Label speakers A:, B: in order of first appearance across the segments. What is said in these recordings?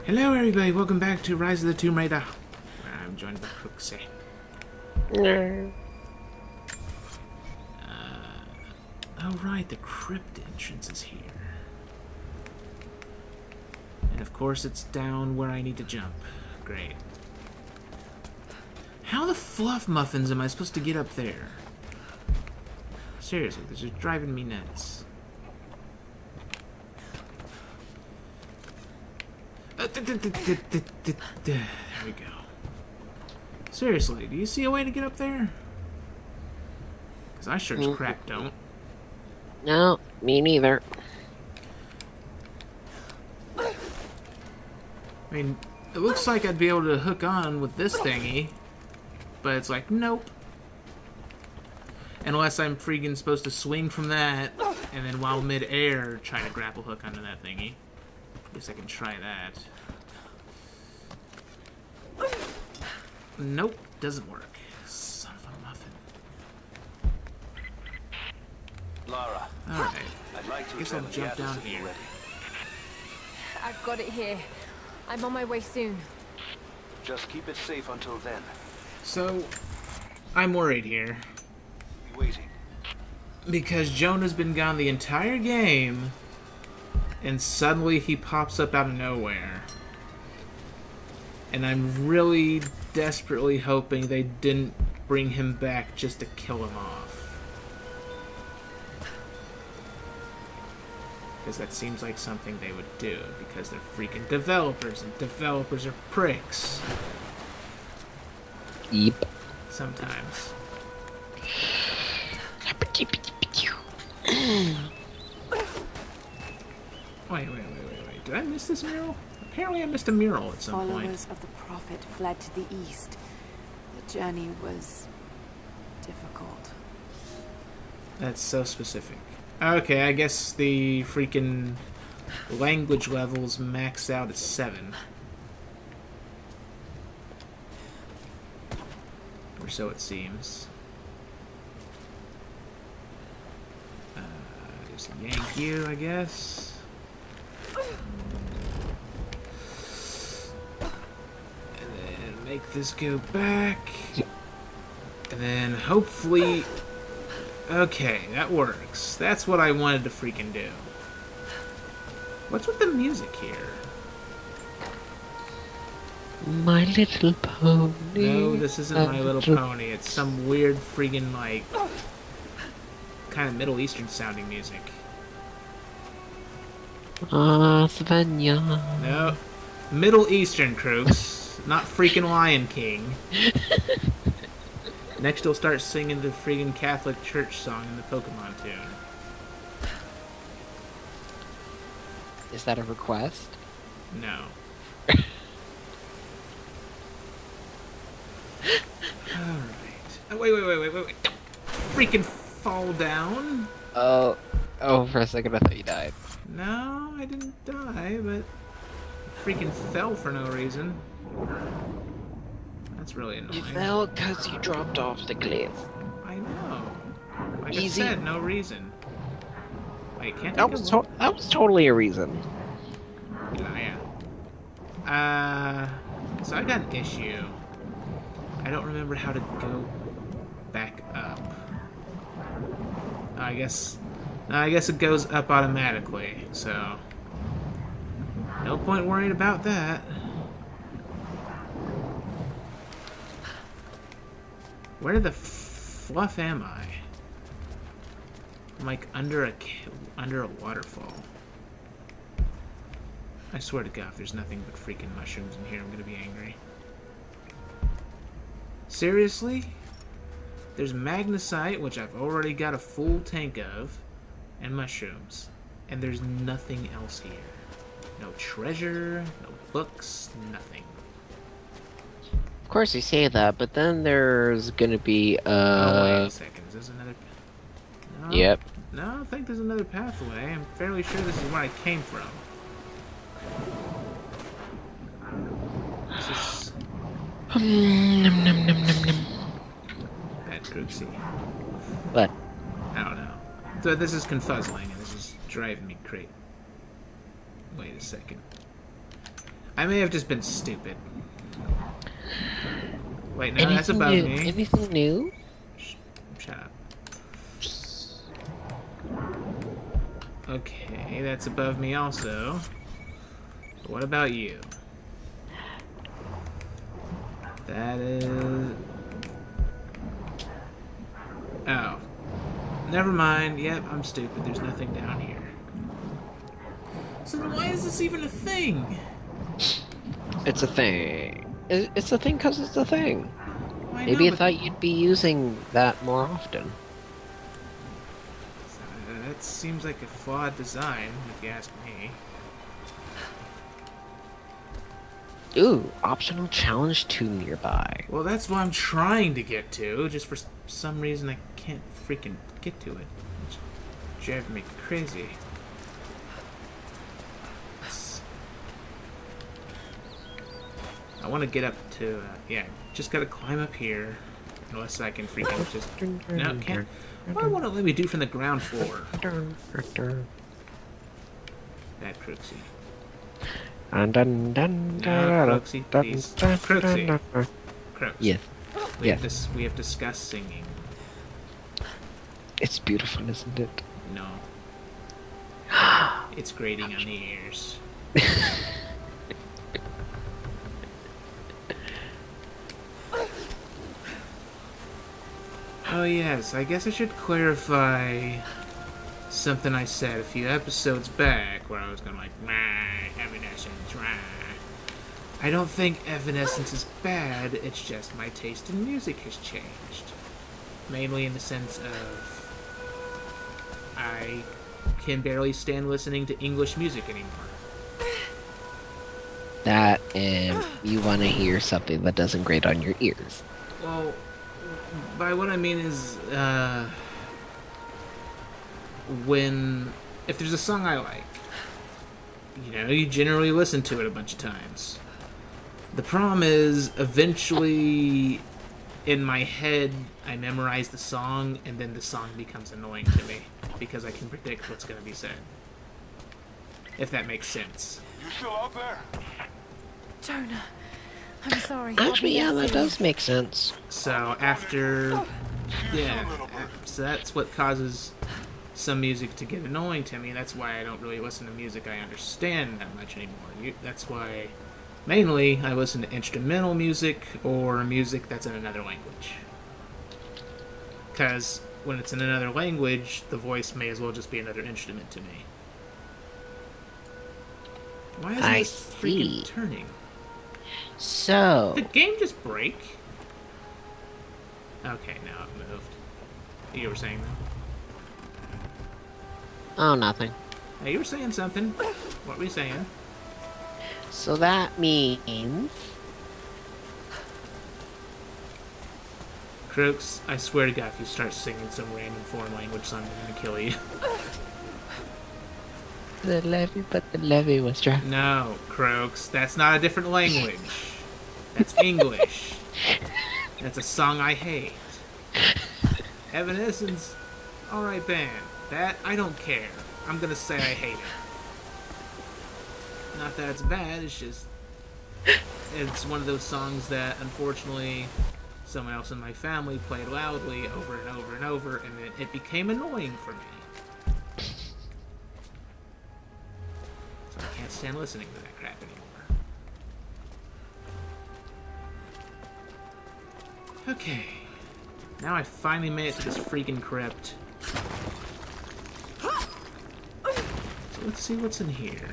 A: Hello everybody, welcome back to Rise of the Tomb Raider. I'm joined by Krux. Oh right, the crypt entrance is here. And of course it's down where I need to jump. Great. How the fluff muffins am I supposed to get up there? Seriously, this is driving me nuts. There we go. Seriously, do you see a way to get up there? Because I sure as crap don't.
B: No, me neither.
A: I mean, it looks like I'd be able to hook on with this thingy, but it's like, nope. Unless I'm freaking supposed to swing from that, and then while mid-air, try to grapple hook onto that thingy. Guess I can try that. Nope, doesn't work. Son of a muffin.
C: Lara.
A: Alright,
C: I'd like to
A: guess I'll
C: examine the
A: jump down
C: atlas if you're
A: here.
C: ready.
D: I've got it here. I'm on my way soon.
C: Just keep it safe until then.
A: So, I'm worried here.
C: Be waiting.
A: Because Jonah's been gone the entire game, and suddenly he pops up out of nowhere. And I'm really desperately hoping they didn't bring him back just to kill him off. Because that seems like something they would do, because they're freaking developers, and developers are pricks.
B: Yep.
A: Sometimes. Wait. Did I miss this mural? Apparently I missed a mural at some point.
D: Followers of the Prophet fled to the east. The journey was difficult.
A: That's so specific. Okay, I guess the freaking language levels maxed out at 7. Or so it seems. Just yank you, I guess. And then make this go back. And then hopefully... Okay, that works. That's what I wanted to freaking do. What's with the music here?
B: My Little Pony.
A: No, this isn't My Little Pony. It's some weird freaking, like, kind of Middle Eastern sounding music.
B: Svenja.
A: No. Middle Eastern, Krux. Not freaking Lion King. Next he'll start singing the freaking Catholic Church song in the Pokemon tune.
B: Is that a request?
A: No. Alright. Oh, wait. Freaking fall down?
B: Oh, for a second I thought you died.
A: No, I didn't die, but freaking fell for no reason. That's really annoying.
B: You fell because you dropped off the cliff.
A: I know. Like
B: Easy.
A: I said, no reason. Wait, can't
B: That
A: I
B: was
A: go...
B: that was totally a reason.
A: Oh, yeah. So I got an issue. I don't remember how to go back up. I guess it goes up automatically, so no point worrying about that. Where the fluff am I? I'm like under a waterfall. I swear to God, if there's nothing but freaking mushrooms in here, I'm gonna be angry. Seriously? There's magnesite, which I've already got a full tank of, and mushrooms. And there's nothing else here. No treasure, no books, nothing.
B: Of course you say that, but then there's gonna be
A: Oh, wait a second. Is this another... No,
B: Yep.
A: No, I don't think there's another pathway. I'm fairly sure this is where I came from. This is...
B: Nom, nom, nom, nom, nom.
A: Bad Kruxy.
B: What?
A: I don't know. So this is confuzzling, and this is driving me crazy. Wait a second. I may have just been stupid. Wait, no, that's above
B: new?
A: me.
B: Anything new?
A: Shut up. Okay, that's above me also. But what about you? That is... Oh. Never mind. Yep, I'm stupid. There's nothing down here. So then why is this even a thing?
B: It's a thing. It's a thing because it's a thing.
A: Why
B: Maybe
A: not?
B: I thought you'd be using that more often.
A: That seems like a flawed design, if you ask me.
B: Ooh, optional challenge 2 nearby.
A: Well, that's what I'm trying to get to. Just for some reason, I can't freaking get to it. It's driving me crazy. I want to get up to... yeah, just gotta climb up here. Unless I can freaking just... No, can't. Why won't it let me do from the ground floor? That Cruxy. No, Cruxy, please. Cruxy. Crux.
B: Yes.
A: We have discussed singing.
B: It's beautiful, isn't it?
A: No. It's grating on the ears. Oh yes, I guess I should clarify something I said a few episodes back where I was going like, Evanescence, rah. I don't think Evanescence is bad, it's just my taste in music has changed. Mainly in the sense of I can barely stand listening to English music anymore.
B: That, and you want to hear something that doesn't grate on your ears.
A: Well, by what I mean is, if there's a song I like, you generally listen to it a bunch of times. The problem is, eventually, in my head, I memorize the song, and then the song becomes annoying to me, because I can predict what's going to be said. If that makes sense.
C: You still out there?
D: Jonah, I'm sorry.
B: Actually, yeah, that does make sense.
A: So after, yeah, so that's what causes some music to get annoying to me. That's why I don't really listen to music I understand that much anymore. That's why, mainly, I listen to instrumental music or music that's in another language. Because when it's in another language, the voice may as well just be another instrument to me. Why isn't this freaking turning?
B: So...
A: Did the game just break? Okay, now it moved. You were saying that?
B: Oh, nothing.
A: Hey, you were saying something. What were you saying?
B: So that means...
A: Krux, I swear to God, if you start singing some random foreign language song, I'm gonna kill you.
B: The levy, but the levy was dry.
A: No, Krux, that's not a different language. That's English. That's a song I hate. Evanescence, alright band. That, I don't care. I'm gonna say I hate it. Not that it's bad, it's just... It's one of those songs that, unfortunately, someone else in my family played loudly over and over and over, and it became annoying for me. So I can't stand listening to that crap anymore. Okay. Now I finally made it to this freaking crypt. So let's see what's in here.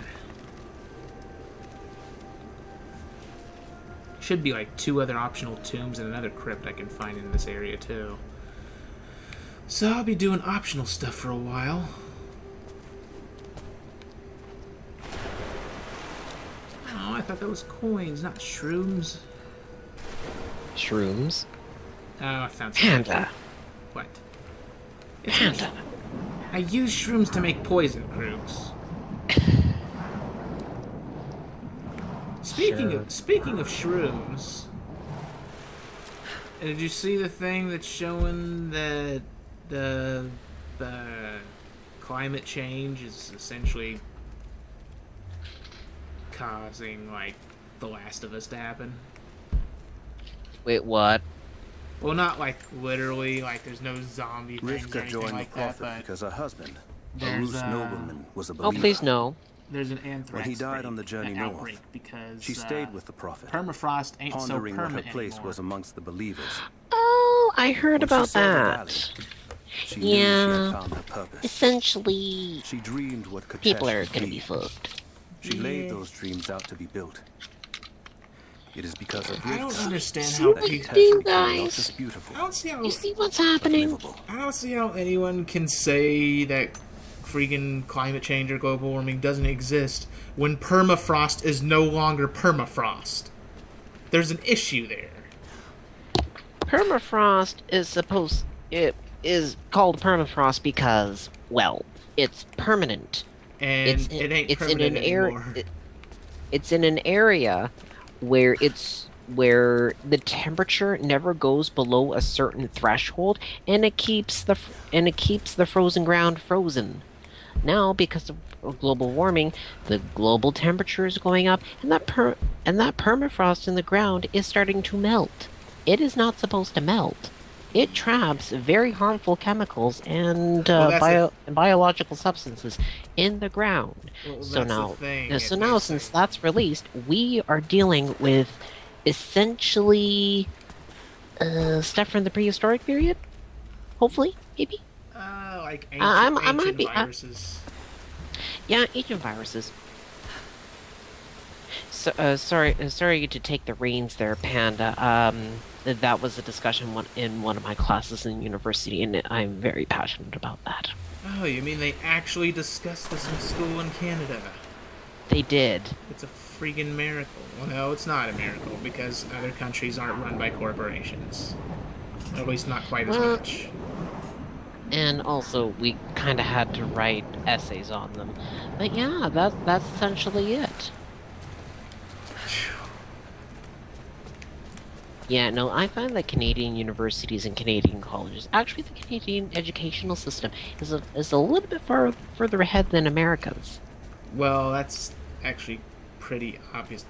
A: Should be like 2 other optional tombs and another crypt I can find in this area too. So I'll be doing optional stuff for a while. Oh, I thought that was coins, not shrooms.
B: Shrooms?
A: Oh, I found something.
B: Panda.
A: What?
B: Panda.
A: I use shrooms to make poison, Krux. Speaking of shrooms, did you see the thing that's showing that the climate change is essentially causing like The Last of Us to happen.
B: Wait, what?
A: Well, not like literally, like there's no zombie things or
C: Rivka
A: anything
C: joined
A: like
C: the
A: that,
C: Prophet
A: but
C: because her husband, a
A: there's
C: Rus nobleman, was a
B: Oh,
C: believer.
B: please no.
A: there's an anthrax
C: When he died on the journey north,
A: outbreak because
C: She stayed with the Prophet,
A: permafrost ain't so
C: pondering what her
A: permanent
C: place
A: anymore.
C: was amongst the believers.
B: Oh, I heard
C: When
B: about
C: she saw the
B: that.
C: valley, she knew she
B: Yeah.
C: had found her purpose.
B: Essentially,
C: She dreamed what Katesh
B: people are
C: could
B: gonna be fucked.
C: She laid
A: Yeah.
C: those dreams out to be built. It is because of
A: I don't
C: Rivka
A: understand
B: See
A: how
B: what you
C: Katesh
B: do,
C: became not
B: guys?
C: just beautiful,
A: I don't see how
B: You see what's
C: but
B: happening?
C: livable.
A: I don't see how anyone can say that freaking climate change or global warming doesn't exist when permafrost is no longer permafrost. There's an issue there.
B: Permafrost it is called permafrost because, well, it's permanent.
A: And it ain't
B: it's in
A: permanent
B: an area.
A: anymore.
B: It's in an area where the temperature never goes below a certain threshold, and it keeps the frozen ground frozen. Now, because of global warming, the global temperature is going up, and that permafrost in the ground is starting to melt. It is not supposed to melt. It traps very harmful chemicals and biological substances in the ground.
A: Well,
B: So
A: that's
B: now,
A: the thing.
B: since that's released, we are dealing with essentially stuff from the prehistoric period. Hopefully, maybe.
A: Like
B: I
A: ancient
B: might be-
A: viruses.
B: Yeah, ancient viruses. So, sorry to take the reins there, Panda. That was a discussion in one of my classes in university, and I'm very passionate about that.
A: Oh, you mean they actually discussed this in school in Canada?
B: They did.
A: It's a freaking miracle. Well, no, it's not a miracle because other countries aren't run by corporations. At least not quite as
B: Well,
A: much.
B: And also, we kind of had to write essays on them. But yeah, that's essentially it. Yeah, no, I find that Canadian universities and Canadian colleges, actually the Canadian educational system, is a little bit further ahead than America's.
A: Well, that's actually pretty obvious.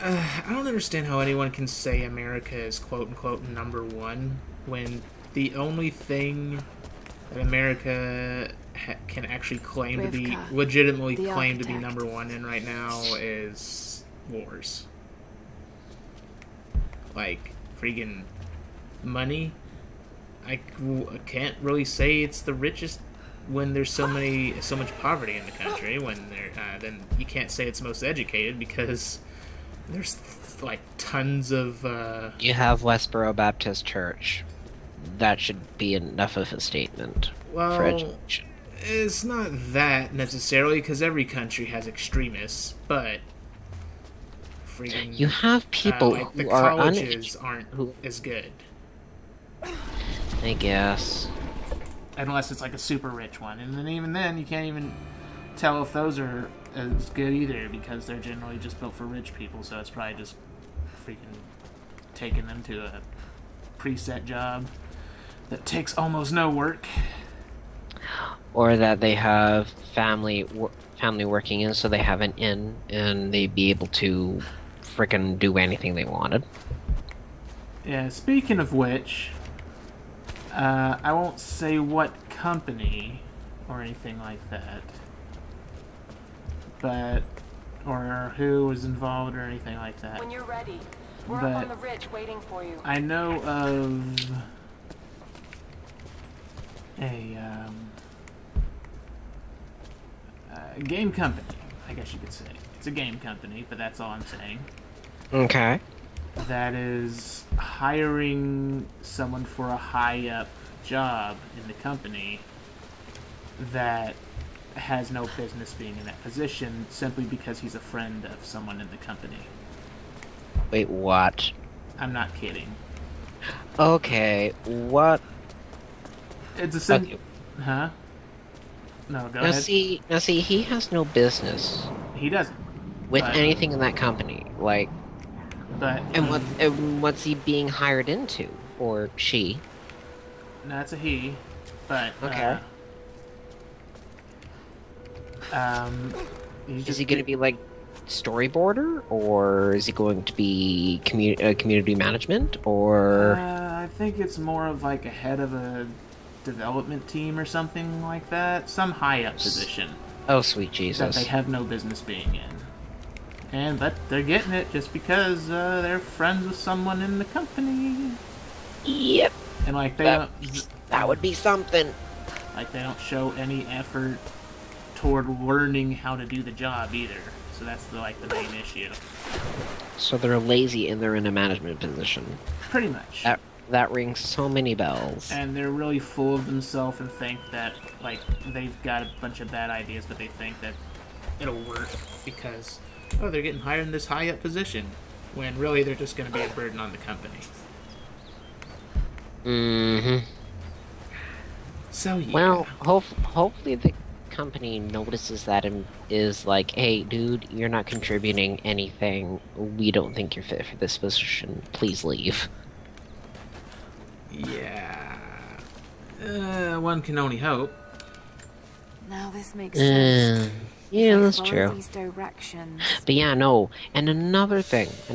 A: I don't understand how anyone can say America is quote-unquote number one when the only thing that America can actually claim to be,
D: Rivka,
A: legitimately
D: the
A: claim to be
D: architect.
A: number one in right now is wars. Like, freaking money. I can't really say it's the richest when there's so much poverty in the country. When then you can't say it's most educated because there's like tons of.
B: You have Westboro Baptist Church. That should be enough of a statement for
A: Well,
B: education.
A: it's not that necessarily because every country has extremists, but freaking.
B: You have people
A: like the
B: who are
A: colleges aren't
B: who-
A: as good.
B: I guess.
A: Unless it's like a super rich one, and then even then you can't even tell if those are as good either because they're generally just built for rich people. So it's probably just freaking taking them to a preset job that takes almost no work.
B: Or that they have family working in, so they have an inn and they'd be able to frickin' do anything they wanted.
A: Yeah. Speaking of which, I won't say what company or anything like that, but or who was involved or anything like that.
E: When you're ready, we're
A: But
E: up on the ridge waiting for you.
A: I know of a game company, I guess you could say. It's a game company, but that's all I'm saying.
B: Okay.
A: That is hiring someone for a high-up job in the company that has no business being in that position simply because he's a friend of someone in the company.
B: Wait, what?
A: I'm not kidding.
B: Okay, what?
A: It's a sim-
B: Okay.
A: Huh? No, go
B: Now
A: ahead.
B: see, he has no business
A: He doesn't.
B: with
A: But-
B: anything in that company. Like,
A: But
B: and what's he being hired into, or she?
A: no, that's a he. But
B: Okay.
A: he's
B: Is
A: just
B: he gonna be like storyboarder, or is he going to be community management, or?
A: I think it's more of like a head of a development team or something like that. Some high up position
B: Oh, sweet
A: that
B: Jesus!
A: they have no business being in. But they're getting it just because they're friends with someone in the company.
B: Yep,
A: And like
B: that would be something.
A: like they don't show any effort toward learning how to do the job either. So that's the main issue.
B: So they're lazy and they're in a management position.
A: Pretty much.
B: That rings so many bells.
A: And they're really full of themselves and think that they've got a bunch of bad ideas, but they think that it'll work because they're getting hired in this high up position, when really they're just going to be a burden on the company.
B: Mm-hmm.
A: So yeah.
B: Well, hopefully the company notices that and is like, hey, dude, you're not contributing anything. We don't think you're fit for this position. Please leave.
A: Yeah. One can only hope.
D: Now this makes sense.
B: Yeah,
D: If I
B: that's
D: follow
B: true.
D: These directions.
B: But yeah, no. And another thing. I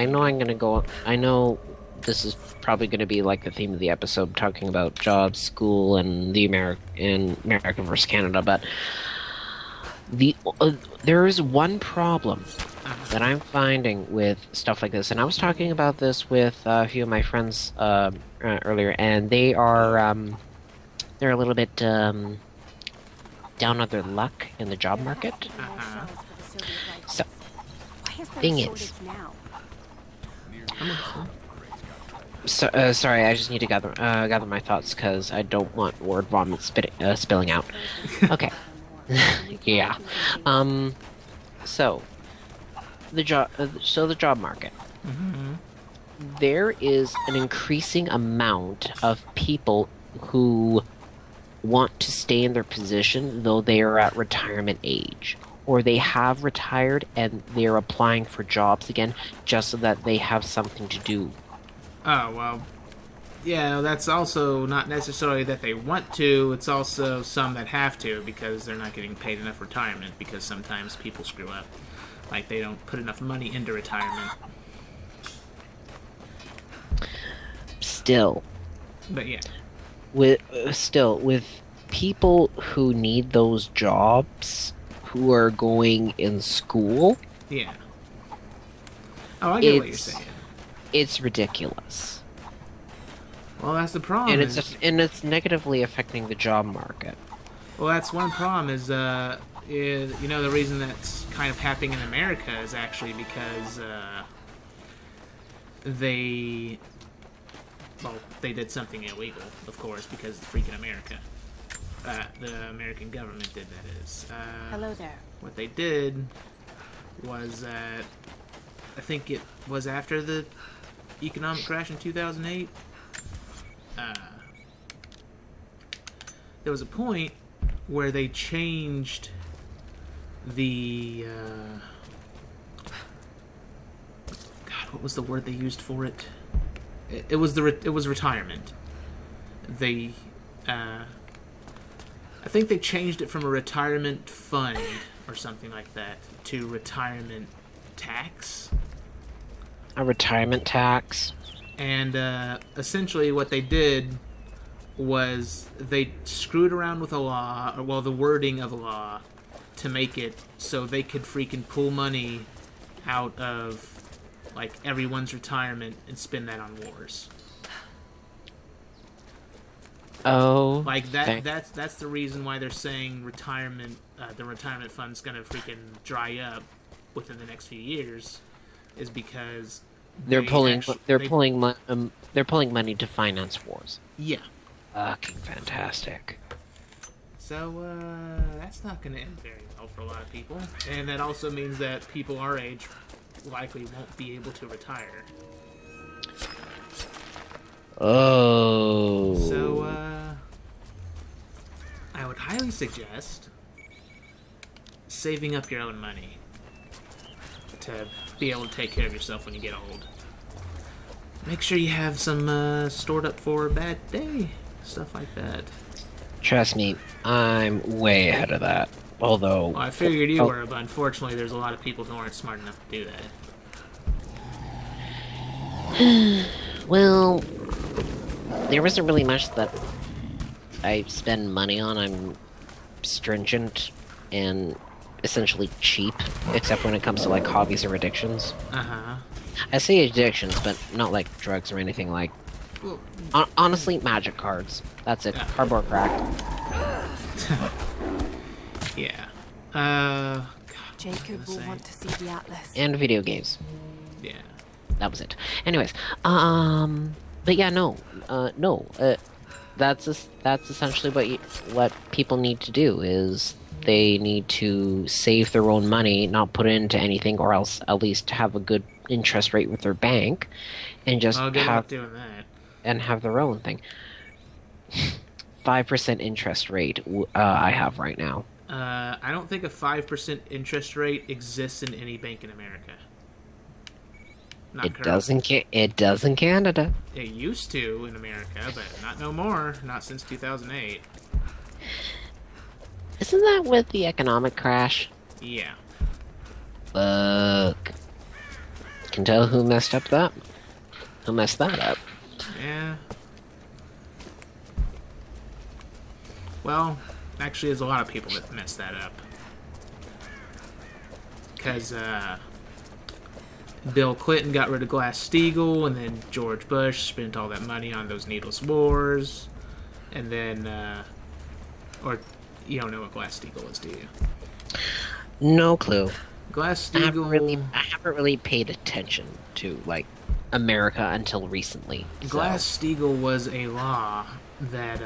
B: know I'm gonna go. I know this is probably gonna be like the theme of the episode, talking about jobs, school, and America versus Canada. But there is one problem that I'm finding with stuff like this, and I was talking about this with a few of my friends earlier, and they are they're a little bit down on their luck in the job market. So, thing is, sorry, I just need to gather my thoughts because I don't want word vomit spilling out. Okay. Yeah. So the job market.
A: Mm-hmm.
B: There is an increasing amount of people who want to stay in their position though they are at retirement age, or they have retired and they're applying for jobs again just so that they have something to do.
A: Oh, well, yeah, that's also not necessarily that they want to, it's also some that have to because they're not getting paid enough retirement, because sometimes people screw up. Like, they don't put enough money into retirement.
B: Still.
A: But yeah.
B: With people who need those jobs, who are going in school,
A: Yeah. Oh, I get what you're saying.
B: it's ridiculous,
A: Well, that's the problem.
B: and it's negatively affecting the job market.
A: Well, that's one problem is the reason that's kind of happening in America is actually because they did something illegal, of course, because it's freaking America. The American government did, that is.
D: Hello there.
A: What they did was I think it was after the economic crash in 2008. There was a point where they changed the God, what was the word they used for it? It was retirement. They I think they changed it from a retirement fund or something like that to retirement tax.
B: A retirement tax.
A: And essentially what they did was they screwed around with a law, or well, the wording of a law, to make it so they could freaking pull money out of like everyone's retirement and spend that on wars.
B: Oh,
A: Like that's the reason why they're saying retirement, the retirement fund's gonna freaking dry up within the next few years, is because
B: they're pulling money to finance wars.
A: Yeah.
B: Fucking fantastic.
A: So that's not gonna end very well for a lot of people, and that also means that people our age likely won't be able to retire.
B: Oh.
A: So, I would highly suggest saving up your own money to be able to take care of yourself when you get old. Make sure you have some stored up for a bad day, stuff like that.
B: Trust me, I'm way ahead of that. Although,
A: Well, I figured you were, but unfortunately, there's a lot of people who aren't smart enough to do that.
B: well, there isn't really much that I spend money on. I'm stringent and essentially cheap, except when it comes to like hobbies or addictions.
A: Uh-huh.
B: I say addictions, but not like drugs or anything like. Honestly, magic cards. That's it. Cardboard crack.
A: Yeah. God,
D: Jacob will want to see the atlas.
B: And video games.
A: yeah.
B: That was it. Anyways, but yeah, no, that's essentially what people need to do is they need to save their own money, not put it into anything, or else at least have a good interest rate with their bank, and just
A: I'll get out doing that.
B: and have their own thing. 5% interest rate I have right now.
A: I don't think a 5% interest rate exists in any bank in America. Not
B: It
A: currently.
B: It does in Canada.
A: It used to in America, but not no more. Not since 2008.
B: Isn't that with the economic crash?
A: Yeah.
B: Fuck. Can tell who messed up that. Who messed that up?
A: Yeah. Well, actually, there's a lot of people that messed that up. Because, Bill Clinton got rid of Glass-Steagall, and then George Bush spent all that money on those needless wars. And then, or, you don't know what Glass-Steagall is, do you?
B: No clue. I
A: Glass-Steagall...
B: haven't really paid attention to, like, America until recently. So.
A: Glass-Steagall was a law that,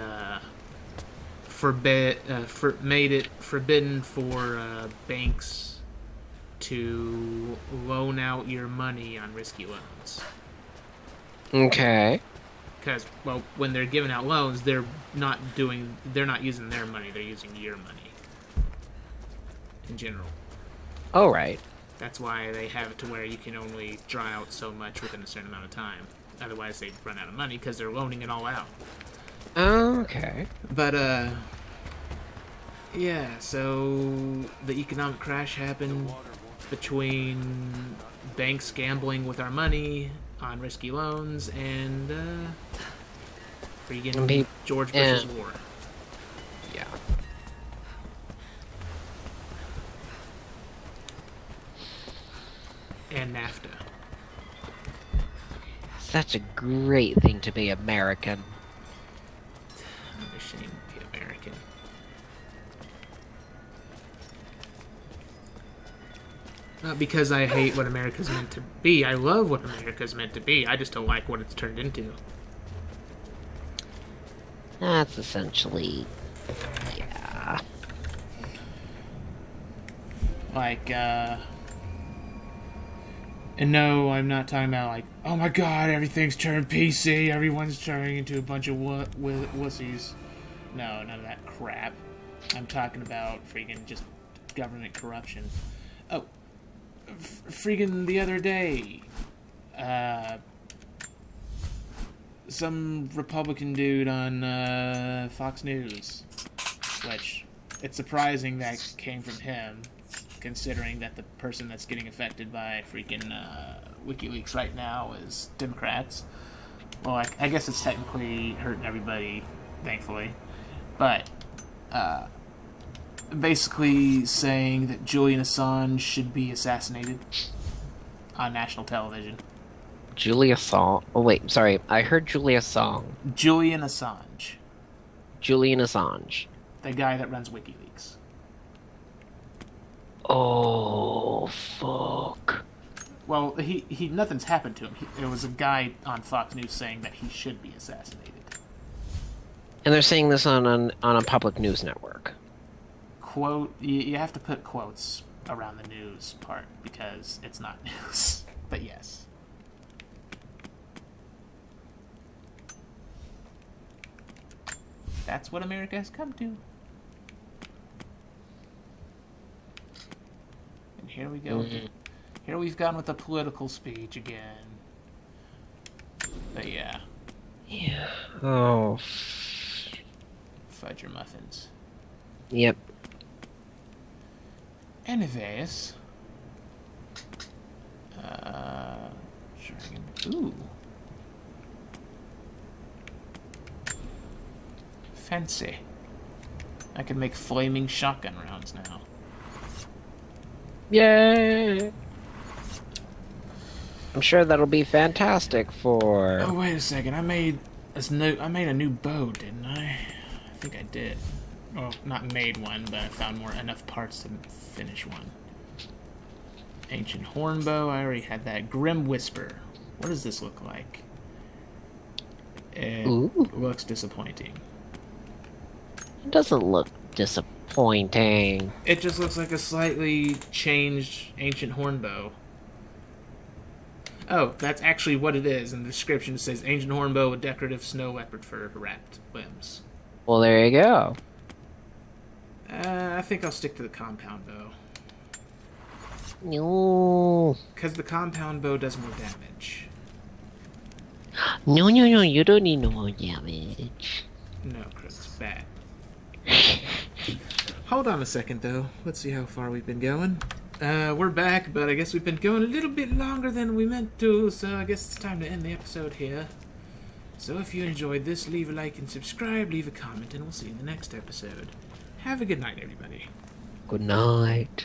A: made it forbidden for, banks to loan out your money on risky loans.
B: Okay.
A: Because, well, when they're giving out loans, they're not using their money, they're using your money. In general.
B: All right.
A: That's why they have it to where you can only draw out so much within a certain amount of time. Otherwise, they'd run out of money because they're loaning it all out.
B: Okay.
A: But, yeah, so the economic crash happened between banks gambling with our money on risky loans and, freaking George Bush's war.
B: Yeah.
A: And NAFTA.
B: Such a great thing to be American.
A: I'm ashamed to be American. Not because I hate what America's meant to be. I love what America's meant to be. I just don't like what it's turned into.
B: That's essentially... yeah.
A: Like, and no, I'm not talking about, like, oh my god, everything's turned PC, everyone's turning into a bunch of wussies. No, none of that crap. I'm talking about freaking just government corruption. Oh, freaking the other day, some Republican dude on Fox News, which it's surprising that came from him, considering that the person that's getting affected by freaking WikiLeaks right now is Democrats. Well, I guess it's technically hurting everybody, thankfully, but basically saying that Julian Assange should be assassinated on national television.
B: Julia Song. Oh wait, sorry. I heard Julia Song.
A: Julian Assange.
B: Julian Assange.
A: The guy that runs WikiLeaks.
B: Oh, fuck.
A: Well, he nothing's happened to him. There was a guy on Fox News saying that he should be assassinated.
B: And they're saying this on a public news network.
A: Quote, you have to put quotes around the news part because it's not news. But yes. That's what America has come to. And here we go. Here we've gone with a political speech again. But yeah.
B: Yeah. Oh.
A: Fudge your muffins.
B: Yep.
A: Anyways. Ooh. Fancy. I can make flaming shotgun rounds now.
B: Yay! I'm sure that'll be fantastic for...
A: Oh, wait a second. I made a new bow, didn't I? I think I did. Well, not made one, but I found enough parts to finish one. Ancient hornbow. I already had that. Grim Whisper. What does this look like? It looks disappointing.
B: It doesn't look disappointing.
A: It just looks like a slightly changed ancient hornbow. Oh, that's actually what it is. In the description it says ancient hornbow with decorative snow leopard fur wrapped limbs.
B: Well, there you go.
A: I think I'll stick to the compound bow.
B: No.
A: Because the compound bow does more damage.
B: No, you don't need no more damage.
A: No, Chris, it's bad. Hold on a second, though. Let's see how far we've been going. We're back, but I guess we've been going a little bit longer than we meant to, so I guess it's time to end the episode here. So if you enjoyed this, leave a like and subscribe, leave a comment, and we'll see you in the next episode. Have a good night, everybody.
B: Good night.